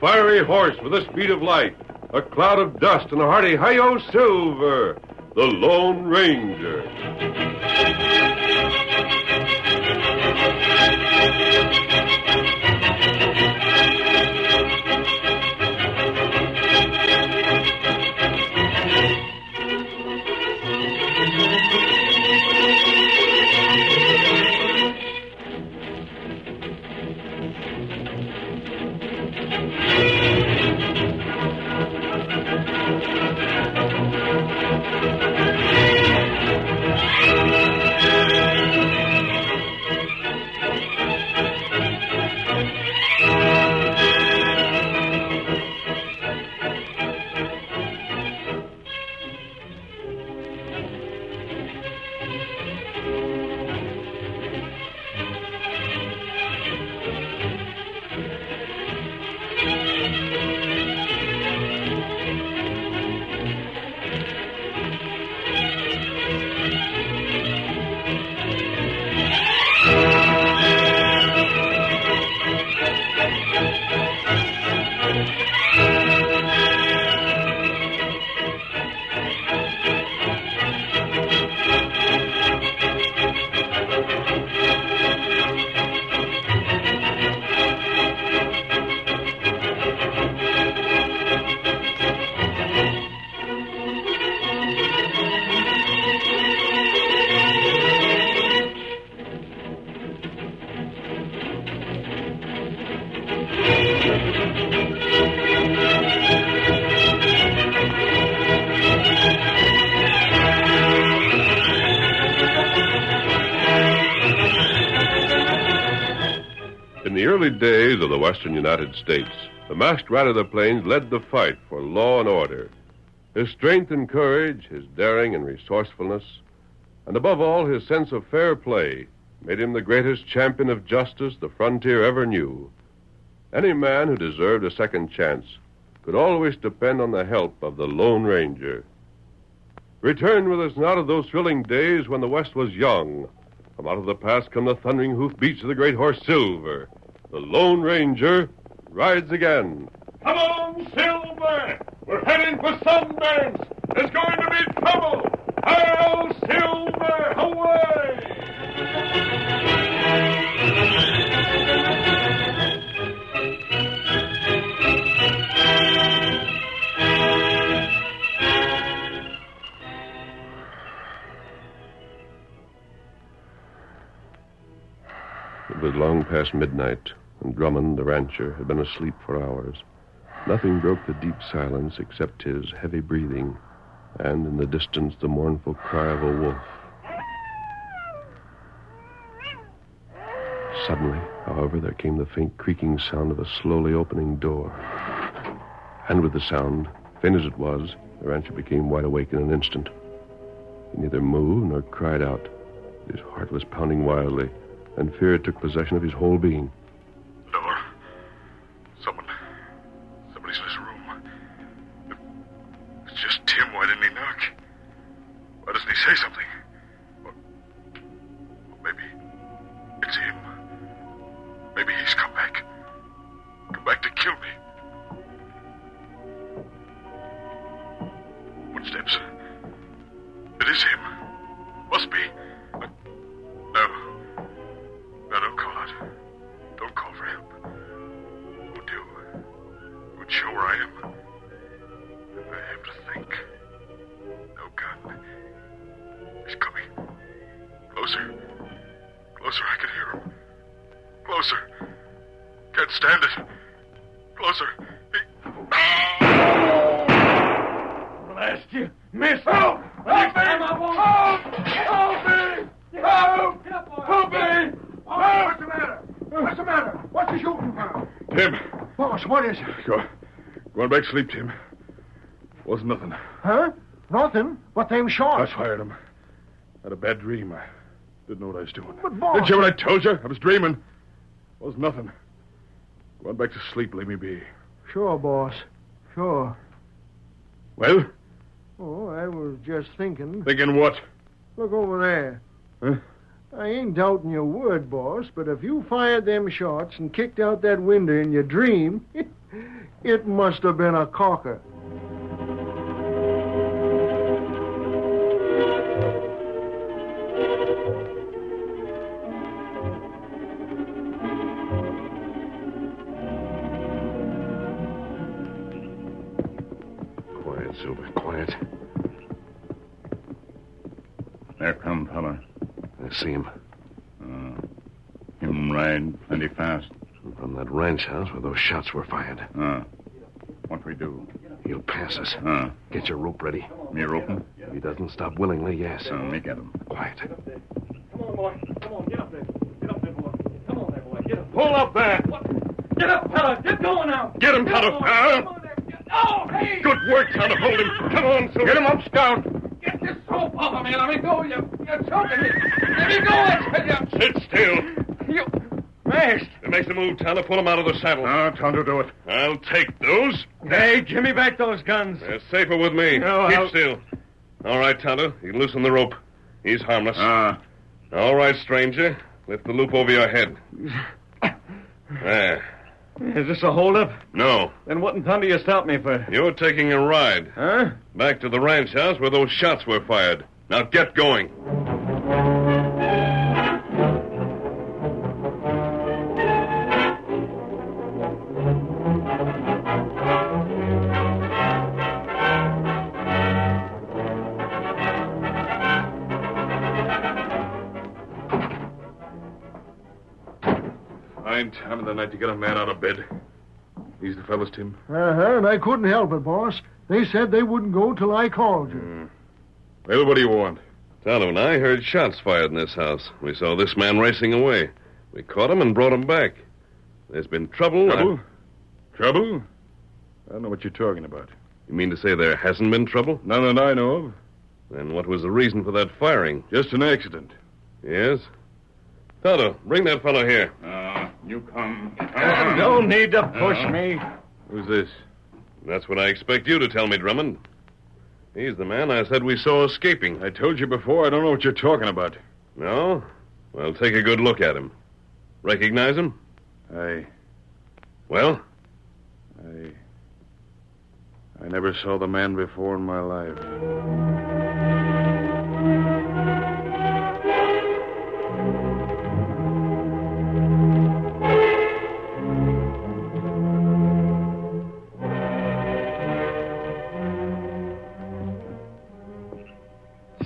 fiery horse with the speed of light, a cloud of dust, and a hearty hi-yo Silver, the Lone Ranger. In the early days of the western United States, the masked rider of the plains led the fight for law and order. His strength and courage, his daring and resourcefulness, and above all, his sense of fair play made him the greatest champion of justice the frontier ever knew. Any man who deserved a second chance could always depend on the help of the Lone Ranger. Return with us now to those thrilling days when the West was young. From out of the past come the thundering hoofbeats of the great horse Silver. The Lone Ranger rides again. Come on, Silver! We're heading for Sundance! There's going to be trouble! Hail, Silver! Away! It was long past midnight, and Drummond, the rancher, had been asleep for hours. Nothing broke the deep silence except his heavy breathing, and in the distance the mournful cry of a wolf. Suddenly, however, there came the faint creaking sound of a slowly opening door. And with the sound, faint as it was, the rancher became wide awake in an instant. He neither moved nor cried out. His heart was pounding wildly, and fear took possession of his whole being. Door. Somebody's in his room. It's just Tim. Why didn't he knock? Why doesn't he say something? Well, maybe it's him. Maybe he's come back. Come back to kill me. Footsteps. It is him. Must be. No. No, don't call out. Don't call for help. Who'd do? Who'd show where I am? I have to think. No gun. He's coming. Closer. Closer, I can hear him. Closer. Can't stand it. Closer. Blast you. Miss. Help! Help me! Help! Help me! Help! Help me! What's the matter? What's the matter? What's he shooting for? Tim. Boss, what is it? Going back to sleep, Tim. Wasn't nothing. Huh? Nothing? But them shots. I fired him. Had a bad dream. I didn't know what I was doing. But, boss... Didn't you hear what I told you? I was dreaming. Wasn't nothing. Going back to sleep, leave me be. Sure, boss. Sure. Well? Oh, I was just thinking. Thinking what? Look over there. Huh? I ain't doubting your word, boss, but if you fired them shots and kicked out that window in your dream, It must have been a caulker. Quiet, Silver, quiet. There come, fella. I see him. Him ride plenty fast. From that ranch house where those shots were fired. What we do? He'll pass us. Get your rope ready. Me roping? If he doesn't stop willingly, yes. Make at him. Quiet. Come on, boy. Come on, get up there. Get up there, boy. Come on there, boy. Get up. Pull up there! What? Get up, fella. Get going now. Get him, Tonto! Come on there. Oh, hey! Good work, Tonto. Hold him. Come on, Silver. Get him up, Scout. Get this rope off of me. Let me go. You're choking me. Let me go, I tell you. Sit still. You... Masked. It makes a move, Tonto. Pull him out of the saddle. Tonto, do it. I'll take those. Hey, give me back those guns. They're safer with me. No, Keep still. All right, Tonto. You can loosen the rope. He's harmless. All right, stranger. Lift the loop over your head. There. Is this a holdup? No. Then what in thunder you stop me for? You're taking a ride. Huh? Back to the ranch house where those shots were fired. Now get going. Fine time of the night to get a man out of bed. These the fellas, Tim? And I couldn't help it, boss. They said they wouldn't go till I called you. Well, what do you want? Tonto and I heard shots fired in this house. We saw this man racing away. We caught him and brought him back. There's been trouble. Trouble? Trouble? I don't know what you're talking about. You mean to say there hasn't been trouble? None that I know of. Then what was the reason for that firing? Just an accident. Yes? Tonto, bring that fellow here. You come. No need to push me. Who's this? That's what I expect you to tell me, Drummond. He's the man I said we saw escaping. I told you before, I don't know what you're talking about. No? Well, take a good look at him. Recognize him? Well? I never saw the man before in my life.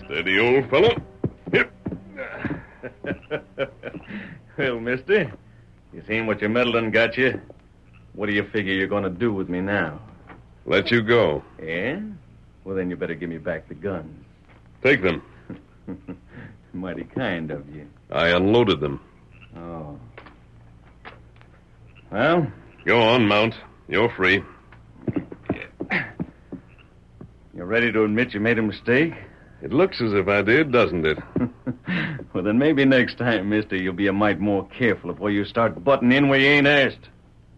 Steady, old fellow. Yep. Well, mister, you seen what your medal done got you? What do you figure you're going to do with me now? Let you go. Yeah? Well, then you better give me back the guns. Take them. Mighty kind of you. I unloaded them. Oh. Well? Go on, Mount. You're free. You ready to admit you made a mistake? It looks as if I did, doesn't it? Well, then maybe next time, mister, you'll be a mite more careful before you start butting in where you ain't asked.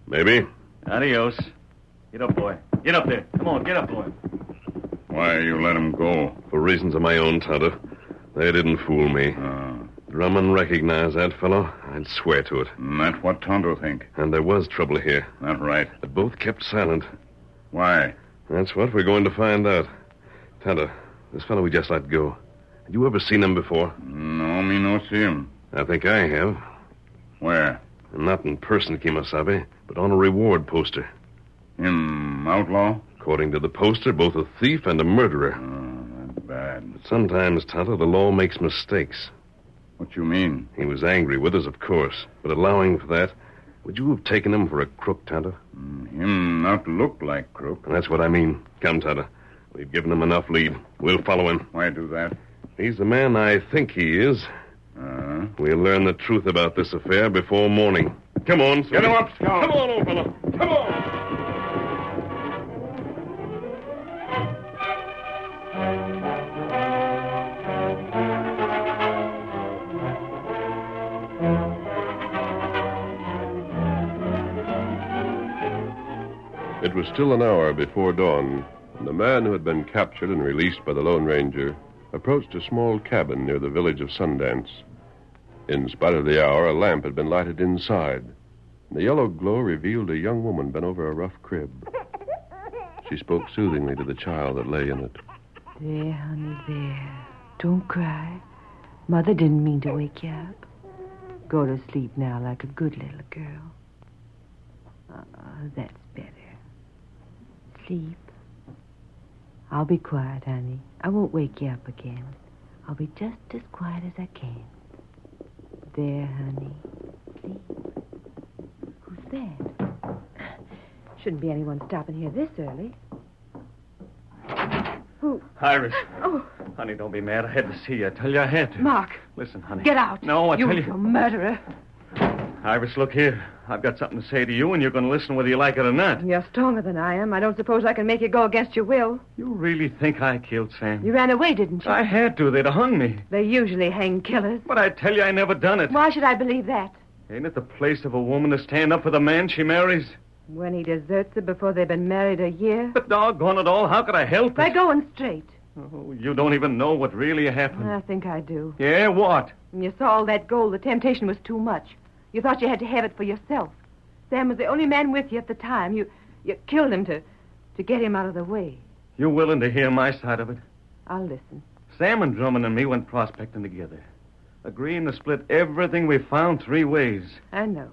Maybe. Adios. Get up, boy. Get up there. Come on, get up, boy. Why you let him go? For reasons of my own, Tonto. They didn't fool me. Drummond recognized that fellow. I'd swear to it. And that's what Tonto think. And there was trouble here. That's right. But both kept silent. Why? That's what we're going to find out. Tonto, this fellow we just let go. Had you ever seen him before? No, me no see him. I think I have. Where? Not in person, Kemosabe, but on a reward poster. Him outlaw? According to the poster, both a thief and a murderer. That's bad. But sometimes, Tonto, the law makes mistakes. What you mean? He was angry with us, of course. But allowing for that, would you have taken him for a crook, Tonto? Him not look like crook. And that's what I mean. Come, Tonto. We've given him enough lead. We'll follow him. Why do that? He's the man I think he is. We'll learn the truth about this affair before morning. Come on, Sweet. Get him up, Scout. Come on, old fellow. Come on. It was still an hour before dawn, and the man who had been captured and released by the Lone Ranger approached a small cabin near the village of Sundance. In spite of the hour, a lamp had been lighted inside. The yellow glow revealed a young woman bent over a rough crib. She spoke soothingly to the child that lay in it. There, honey, there. Don't cry. Mother didn't mean to wake you up. Go to sleep now like a good little girl. That's better. Sleep. I'll be quiet, honey. I won't wake you up again. I'll be just as quiet as I can. There, honey. Sleep. Who's that? Shouldn't be anyone stopping here this early. Who? Iris. Oh. Honey, don't be mad. I had to see you. I tell you I had to. Mark. Listen, honey. Get out. No, I tell you. You murderer. Iris, look here. I've got something to say to you, and you're going to listen whether you like it or not. You're stronger than I am. I don't suppose I can make you go against your will. You really think I killed Sam? You ran away, didn't you? I had to. They'd have hung me. They usually hang killers. But I tell you, I never done it. Why should I believe that? Ain't it the place of a woman to stand up for the man she marries? When he deserts her before they've been married a year? But doggone it all, how could I help By it? going straight. Oh, you don't even know what really happened. I think I do. Yeah, what? When you saw all that gold, the temptation was too much. You thought you had to have it for yourself. Sam was the only man with you at the time. You killed him to get him out of the way. You willing to hear my side of it? I'll listen. Sam and Drummond and me went prospecting together, agreeing to split everything we found 3 ways. I know.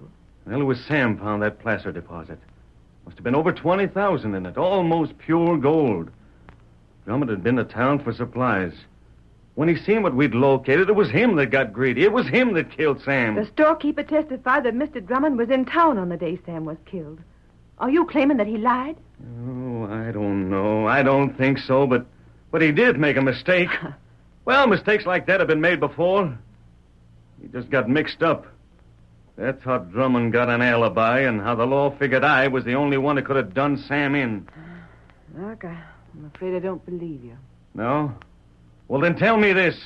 Well, it was Sam found that placer deposit. Must have been over 20,000 in it, almost pure gold. Drummond had been to town for supplies. When he seen what we'd located, it was him that got greedy. It was him that killed Sam. The storekeeper testified that Mr. Drummond was in town on the day Sam was killed. Are you claiming that he lied? Oh, I don't know. I don't think so, but he did make a mistake. Well, mistakes like that have been made before. He just got mixed up. That's how Drummond got an alibi and how the law figured I was the only one that could have done Sam in. Mark, I'm afraid I don't believe you. No? Well, then tell me this.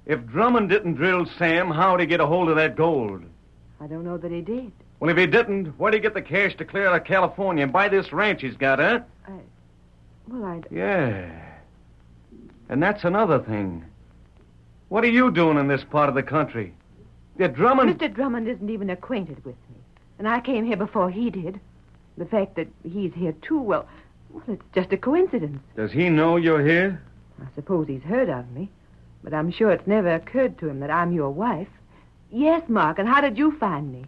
If Drummond didn't drill Sam, how'd he get a hold of that gold? I don't know that he did. Well, if he didn't, where'd he get the cash to clear out of California and buy this ranch he's got, huh? Yeah. And that's another thing. What are you doing in this part of the country? Did Drummond... Mr. Drummond isn't even acquainted with me. And I came here before he did. The fact that he's here, too, well, it's just a coincidence. Does he know you're here? I suppose he's heard of me. But I'm sure it's never occurred to him that I'm your wife. Yes, Mark, and how did you find me?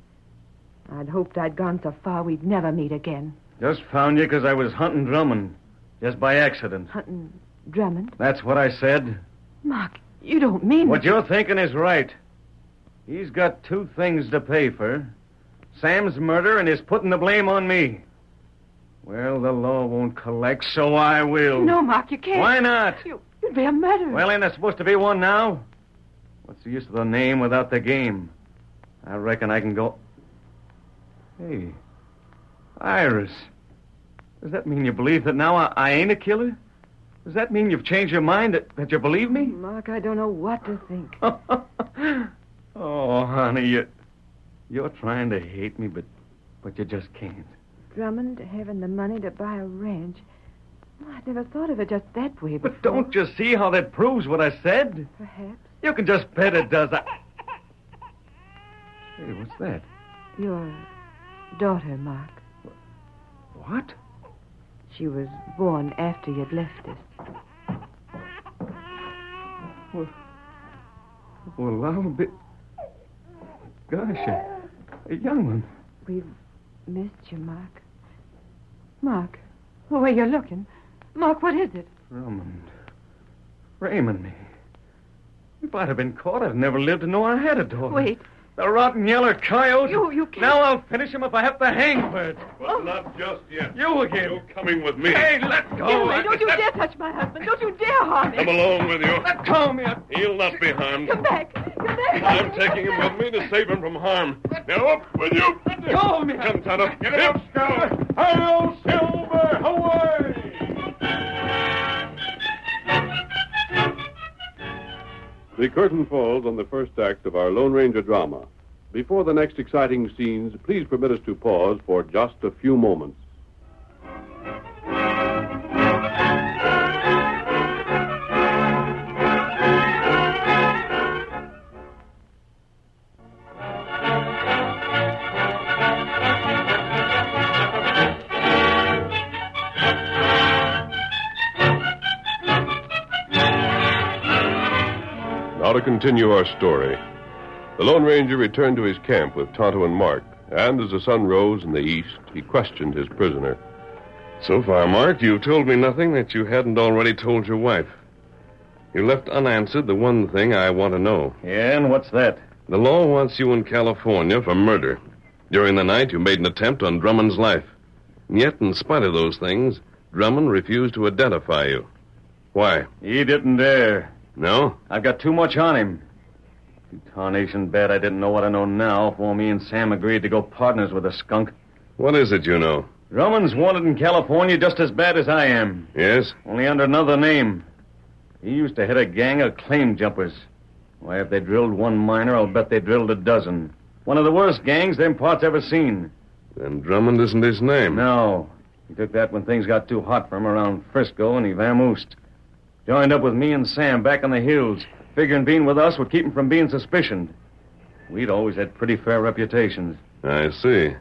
I'd hoped I'd gone so far we'd never meet again. Just found you because I was hunting Drummond. Just by accident. Hunting Drummond? That's what I said. Mark, you don't mean... What you're thinking is right. He's got 2 things to pay for. Sam's murder and his putting the blame on me. Well, the law won't collect, so I will. No, Mark, you can't. Why not? You'd be a murderer. Well, ain't there supposed to be one now? What's the use of the name without the game? I reckon I can go... Hey, Iris. Does that mean you believe that now I ain't a killer? Does that mean you've changed your mind, that you believe me? Mark, I don't know what to think. Oh, honey, you're trying to hate me, but you just can't. Drummond having the money to buy a ranch. Well, I'd never thought of it just that way before. But don't you see how that proves what I said? Perhaps. You can just bet it does. Hey, what's that? Your daughter, Mark. What? She was born after you'd left us. Well, I'll be... Gosh, a young one. We've missed you, Mark. Mark, where you're looking. Mark, what is it? Drummond. Framing me. If I'd have been caught, I'd never lived to know I had a daughter. Wait. The rotten yellow coyote. You can't. Now I'll finish him if I have to hang for it. But not just yet. You again. You're coming with me. Hey, let go. Get away. Don't you dare touch my husband. Don't you dare harm him. Come along with you. Let go of me. He'll not be harmed. Come back. Come back. I'm taking him with me to save him from harm. Now up with you. Let go of me. Come, Tonto. Get him up, Scout. Hi-yo, Silver. Away! The curtain falls on the first act of our Lone Ranger drama. Before the next exciting scenes, please permit us to pause for just a few moments. continue our story. The Lone Ranger returned to his camp with Tonto and Mark, and as the sun rose in the east, he questioned his prisoner. So far, Mark, you've told me nothing that you hadn't already told your wife. You left unanswered the one thing I want to know. Yeah, and what's that? The law wants you in California for murder. During the night, you made an attempt on Drummond's life. And yet, in spite of those things, Drummond refused to identify you. Why? He didn't dare. No? I've got too much on him. Too tarnation bad I didn't know what I know now before me and Sam agreed to go partners with the skunk. What is it you know? Drummond's wanted in California just as bad as I am. Yes? Only under another name. He used to head a gang of claim jumpers. Why, if they drilled one miner, I'll bet they drilled a dozen. One of the worst gangs them parts ever seen. Then Drummond isn't his name. No. He took that when things got too hot for him around Frisco, and he vamoosed. Joined up with me and Sam back in the hills, figuring being with us would keep him from being suspicioned. We'd always had pretty fair reputations. I see.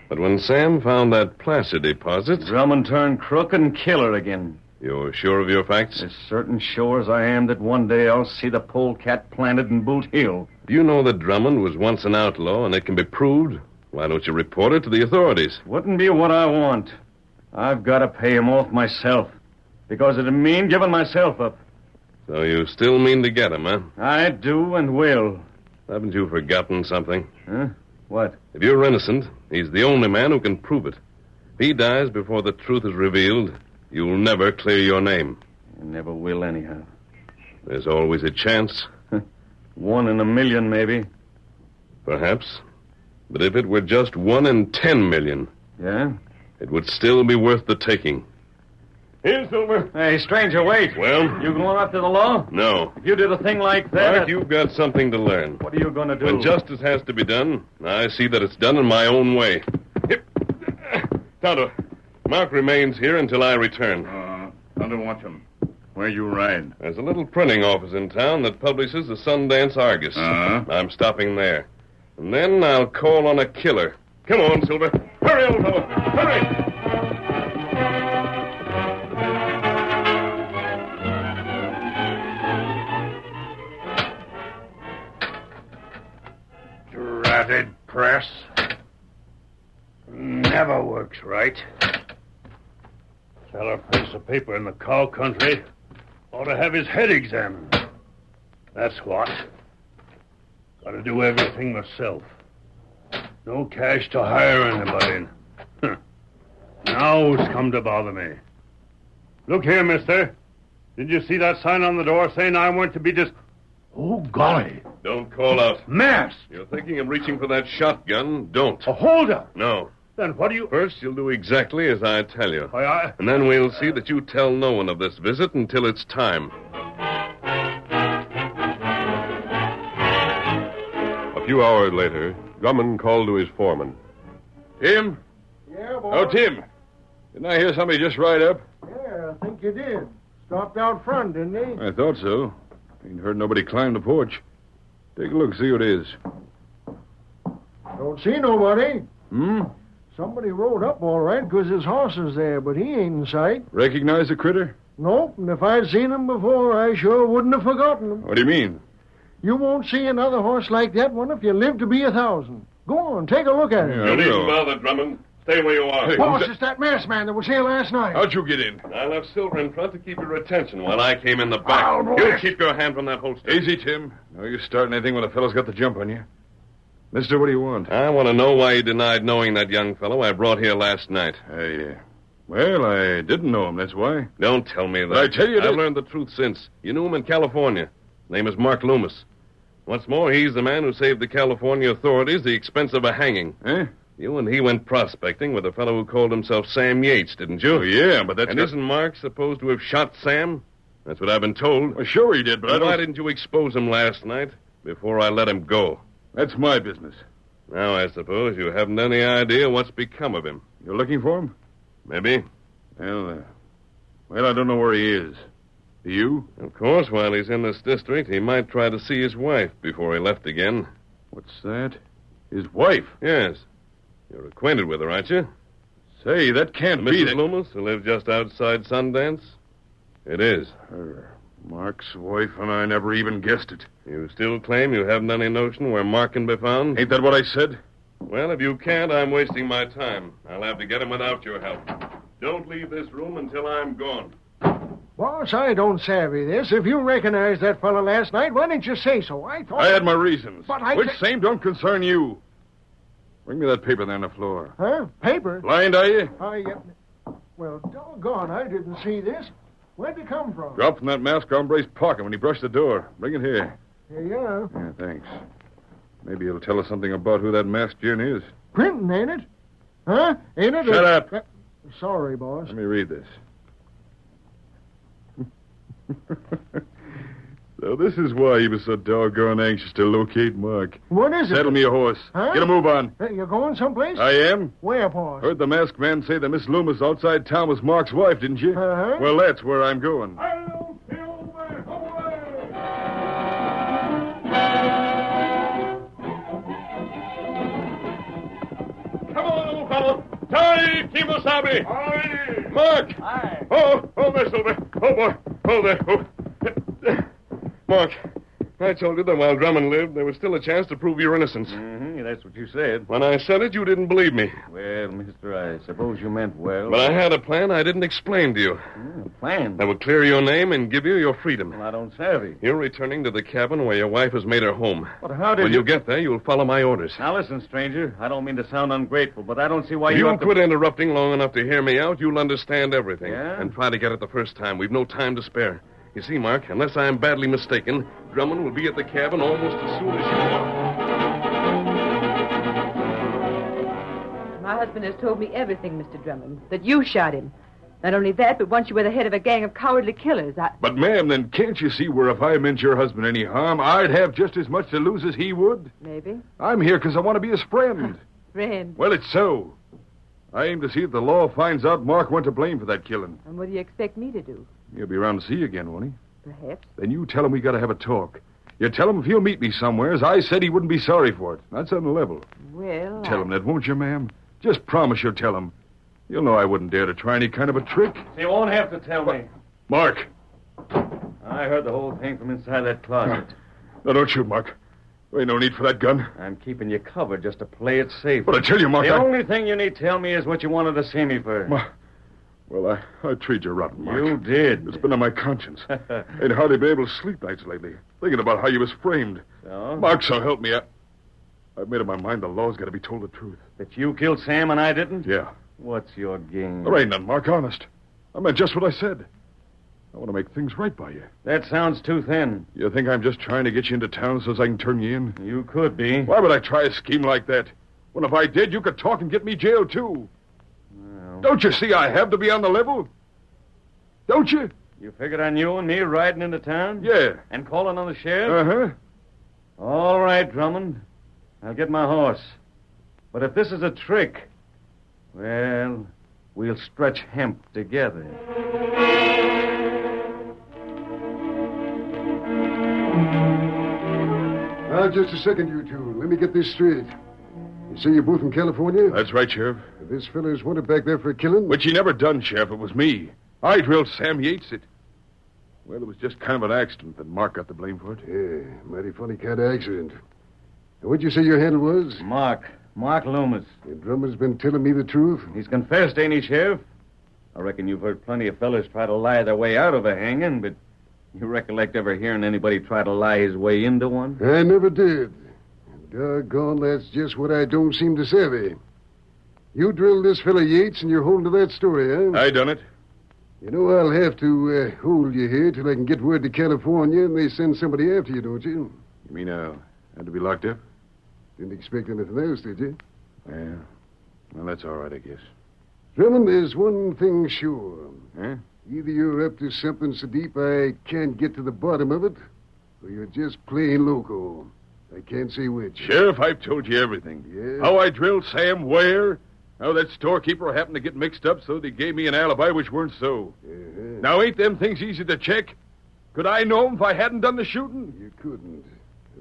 But when Sam found that placer deposit... Drummond turned crook and killer again. You're sure of your facts? As certain sure as I am that one day I'll see the polecat planted in Boot Hill. Do you know that Drummond was once an outlaw and it can be proved? Why don't you report it to the authorities? Wouldn't be what I want. I've got to pay him off myself. Because it'd mean giving myself up. So you still mean to get him, huh? I do and will. Haven't you forgotten something? Huh? What? If you're innocent, he's the only man who can prove it. If he dies before the truth is revealed, you'll never clear your name. I never will anyhow. There's always a chance. 1 in a million, maybe. Perhaps. But if it were just 1 in 10 million... Yeah? It would still be worth the taking. Here, Silver. Hey, stranger, wait. Well? You going after the law? No. If you did a thing like that... Mark, you've got something to learn. What are you going to do? When justice has to be done, I see that it's done in my own way. Here. Tonto, Mark remains here until I return. Tonto wants him. Where you ride? There's a little printing office in town that publishes the Sundance Argus. I'm stopping there. And then I'll call on a killer. Come on, Silver. Hurry, old fellow. Hurry! Dratted press. Never works right. Feller prints a paper in the cow country. Ought to have his head examined. That's what. Got to do everything myself. No cash to hire anybody. Now it's come to bother me. Look here, mister. Did you see that sign on the door saying I want to be Oh, golly. Don't call out. Mass! You're thinking of reaching for that shotgun? Don't. A holder. No. Then what do you... First, you'll do exactly as I tell you. I... And then we'll see that you tell no one of this visit until it's time. A few hours later, Drummond called to his foreman. Tim? Yeah, boy. Oh, Tim. Didn't I hear somebody just ride up? Yeah, I think you did. Stopped out front, didn't he? I thought so. Ain't heard nobody climb the porch. Take a look, see what it is. Don't see nobody. Hmm? Somebody rode up all right because his horse is there, but he ain't in sight. Recognize the critter? Nope, and if I'd seen him before, I sure wouldn't have forgotten him. What do you mean? You won't see another horse like that one if you live to be 1,000. Go on, take a look at him. Yeah, You I needn't will. bother, Drummond. Stay where you are. Hey, Boss, who's it's that masked man that was here last night. How'd you get in? I left Silver in front to keep your attention while I came in the back. Oh, boy. You keep your hand from that holster. Easy, Tim. No use starting anything when a fellow's got the jump on you. Mister, what do you want? I want to know why you denied knowing that young fellow I brought here last night. Well, I didn't know him, that's why. Don't tell me that. I tell you I've that- learned the truth since. You knew him in California. His name is Mark Loomis. What's more, he's the man who saved the California authorities the expense of a hanging. Eh? You and he went prospecting with a fellow who called himself Sam Yates, didn't you? Oh, yeah, but that's... And isn't Mark supposed to have shot Sam? That's what I've been told. Well, sure he did, but I Then don't... why didn't you expose him last night before I let him go? That's my business. Now, I suppose you haven't any idea what's become of him. You're looking for him? Maybe. Well, I don't know where he is. Do you? Of course, while he's in this district, he might try to see his wife before he left again. What's that? His wife? Yes. You're acquainted with her, aren't you? Say, that can't be Mrs. that... Loomis, who lives just outside Sundance? It is. Her Mark's wife and I never even guessed it. You still claim you haven't any notion where Mark can be found? Ain't that what I said? Well, if you can't, I'm wasting my time. I'll have to get him without your help. Don't leave this room until I'm gone. Boss, I don't savvy this. If you recognized that fellow last night, why didn't you say so? I thought... I had my reasons. But I... Which same don't concern you. Bring me that paper there on the floor. Huh? Paper? Blind, are you? Well, doggone, I didn't see this. Where'd it come from? Dropped from that masked hombre's pocket when he brushed the door. Bring it here. Here you are. Yeah, thanks. Maybe it'll tell us something about who that masked gin is. Printing, ain't it? Huh? Ain't it? Shut up. Sorry, boss. Let me read this. So this is why he was so doggone anxious to locate Mark. What is it? Saddle me a horse. Huh? Get a move on. You're going someplace? I am. Where, boss? Heard the masked man say that Miss Loomis outside town was Mark's wife, didn't you? Uh-huh. Well, that's where I'm going. Come on, old fellow. Tai Kimosabe. Aye. Mark. Aye. Oh, there, Silver. Oh, boy. Oh, there. Oh. Mark, I told you that while Drummond lived, there was still a chance to prove your innocence. Mm-hmm, that's what you said. When I said it, you didn't believe me. Well, mister, I suppose you meant well. But I had a plan I didn't explain to you. A plan? That would clear your name and give you your freedom. Well, I don't savvy. You're returning to the cabin where your wife has made her home. But how did When you get there, you'll follow my orders. Now, listen, stranger. I don't mean to sound ungrateful, but I don't see why If you you have to... quit interrupting long enough to hear me out, you'll understand everything. Yeah? And try to get it the first time. We've no time to spare. You see, Mark, unless I am badly mistaken, Drummond will be at the cabin almost as soon as you are. My husband has told me everything, Mr. Drummond, that you shot him. Not only that, but once you were the head of a gang of cowardly killers. But, ma'am, then can't you see where if I meant your husband any harm, I'd have just as much to lose as he would? Maybe. I'm here because I want to be his friend. Friend. Well, it's so. I aim to see if the law finds out Mark went to blame for that killing. And what do you expect me to do? He'll be around to see you again, won't he? Perhaps. Then you tell him we got to have a talk. You tell him if he'll meet me somewhere, as I said, he wouldn't be sorry for it. That's on the level. Well, Tell him that, won't you, ma'am? Just promise you'll tell him. You'll know I wouldn't dare to try any kind of a trick. You won't have to tell me. Mark. I heard the whole thing from inside that closet. No, don't shoot, Mark. There ain't no need for that gun. I'm keeping you covered just to play it safe. But I tell you, Mark, The only thing you need tell me is what you wanted to see me for. Well, I treat you rotten, Mark. You did. It's been on my conscience. Ain't hardly been able to sleep nights lately, thinking about how you was framed. So? Mark, so help me. I've made up my mind the law's got to be told the truth. That you killed Sam and I didn't? Yeah. What's your game? There ain't none, Mark, honest. I meant just what I said. I want to make things right by you. That sounds too thin. You think I'm just trying to get you into town so as I can turn you in? You could be. Why would I try a scheme like that? When if I did, you could talk and get me jailed, too. Well, Don't you see I have to be on the level? Don't you? you figured on you and me riding into town? Yeah. And calling on the sheriff? Uh-huh. All right, Drummond. I'll get my horse. But if this is a trick, well, we'll stretch hemp together. Now, just a second, you two. Let me get this straight. You say you're both from California? That's right, Sheriff. This fella's wanted back there for a killing? Which he never done, Sheriff. It was me. I drilled Sam Yates it. Well, it was just kind of an accident that Mark got the blame for it. Yeah, mighty funny kind of accident. Now, what'd you say your handle was? Mark Loomis. And Drummond's been telling me the truth? He's confessed, ain't he, Sheriff? I reckon you've heard plenty of fellas try to lie their way out of a hanging, but you recollect ever hearing anybody try to lie his way into one? I never did. And doggone, that's just what I don't seem to savvy. You drilled this fella Yates, and you're holding to that story, huh? I done it. You know, I'll have to hold you here till I can get word to California, and they send somebody after you, don't you? You mean had to be locked up? Didn't expect anything else, did you? Yeah. Well, that's all right, I guess. Drummond, there's one thing sure. Huh? Either you're up to something so deep I can't get to the bottom of it, or you're just plain loco. I can't say which. Sheriff, I've told you everything. Yeah? How I drilled Sam, where, how that storekeeper happened to get mixed up so they gave me an alibi which weren't so. Uh-huh. Now, ain't them things easy to check? Could I know 'em if I hadn't done the shooting? You couldn't.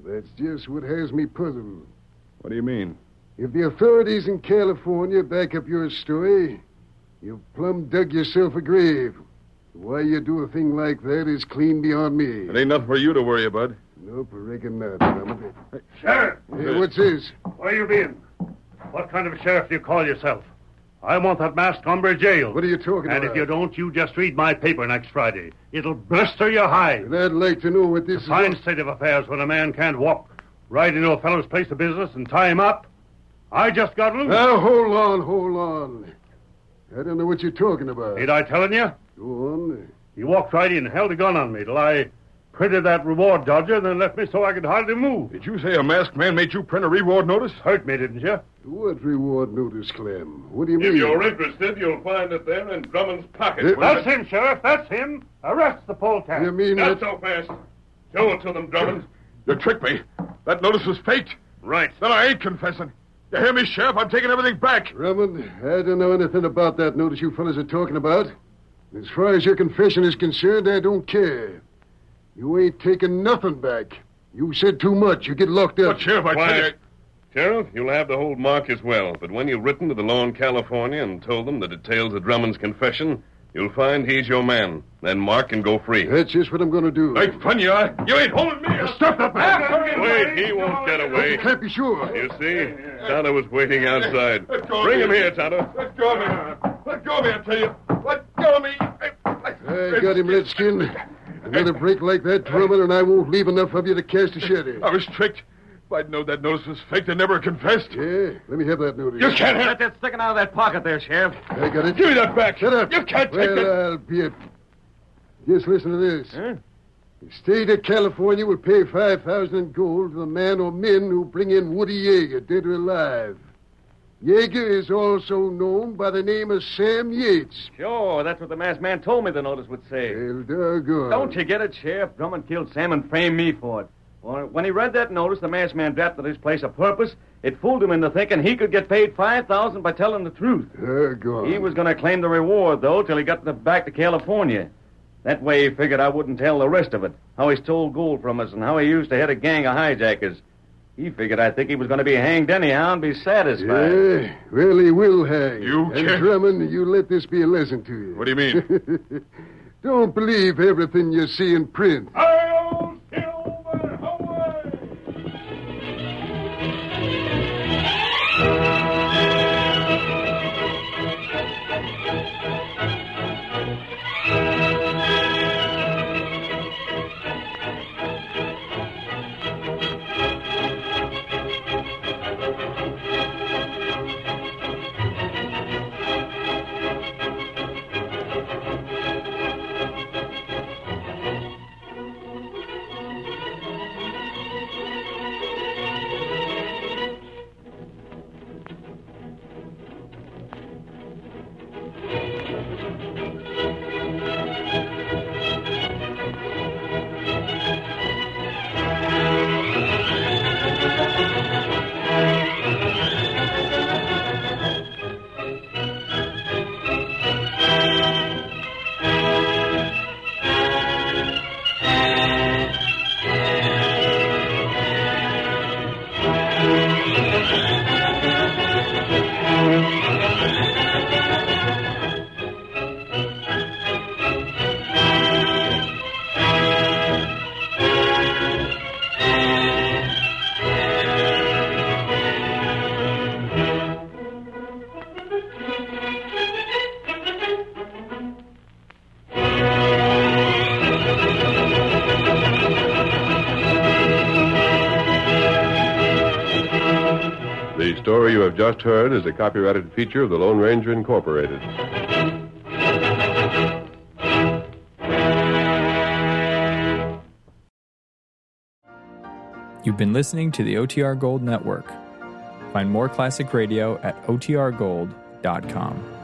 That's just what has me puzzled. What do you mean? If the authorities in California back up your story, you've plumb dug yourself a grave. Why you do a thing like that is clean beyond me. It ain't nothing for you to worry about. Nope, I reckon not, Drummond. Sheriff! Hey, what's this? Where you been? What kind of a sheriff do you call yourself? I want that masked hombre jailed. What are you talking about? And if you don't, you just read my paper next Friday. It'll blister your hide. And I'd like to know what this is. Fine state of affairs when a man can't walk. Ride into a fellow's place of business and tie him up. I just got loose. Now, hold on. I don't know what you're talking about. Ain't I telling you? Go on. He walked right in and held a gun on me till I printed that reward dodger, then left me so I could hardly move. Did you say a masked man made you print a reward notice? Hurt me, didn't you? What reward notice, Clem? What do you mean? If you're interested, you'll find it there in Drummond's pocket. That's him, Sheriff. That's him. Arrest the polecat. You mean Not that... so fast. Show it to them, Drummond. You tricked me. That notice was faked. Right. Then I ain't confessing. You hear me, Sheriff? I'm taking everything back. Drummond, I don't know anything about that notice you fellas are talking about. As far as your confession is concerned, I don't care. You ain't taking nothing back. You said too much. You get locked up. But, Sheriff, I tell you... Sheriff, you'll have to hold Mark as well. But when you've written to the law in California and told them the details of Drummond's confession, you'll find he's your man. Then Mark can go free. That's just what I'm going to do. Make fun, you are. You ain't holding me. Stop that man. Wait, he won't get away. You can't be sure. You see, Tonto was waiting outside. Let go of Bring me. him here, Tonto. Let go of me. Let go of me, I tell you. Let go of me. I got him, Redskin. Another break like that, Drummond, and I won't leave enough of you to cast a shadow. I was tricked. If I'd known that notice was faked, I never confessed. Yeah? Let me have that notice. You can't have Get that sticking out of that pocket there, Sheriff. I got it. Give me that back. Shut up. You can't take it. I'll be it. Just listen to this. Huh? The state of California will pay $5,000 in gold to the man or men who bring in Woody Yeager, dead or alive. Yeager is also known by the name of Sam Yates. Sure, that's what the masked man told me the notice would say. Well, doggone. Don't you get it, Sheriff? Drummond killed Sam and framed me for it. Well, when he read that notice, the masked man drafted his place a purpose. It fooled him into thinking he could get paid $5,000 by telling the truth. Doggone. He was going to claim the reward, though, till he got back to California. That way he figured I wouldn't tell the rest of it. How he stole gold from us and how he used to head a gang of hijackers. He figured I think he was going to be hanged anyhow and be satisfied. Yeah, well, he will hang. You And can't- Drummond, you let this be a lesson to you. What do you mean? Don't believe everything you see in print. Hail, Silver, away! The story you have just heard is a copyrighted feature of the Lone Ranger Incorporated. You've been listening to the OTR Gold Network. Find more classic radio at otrgold.com.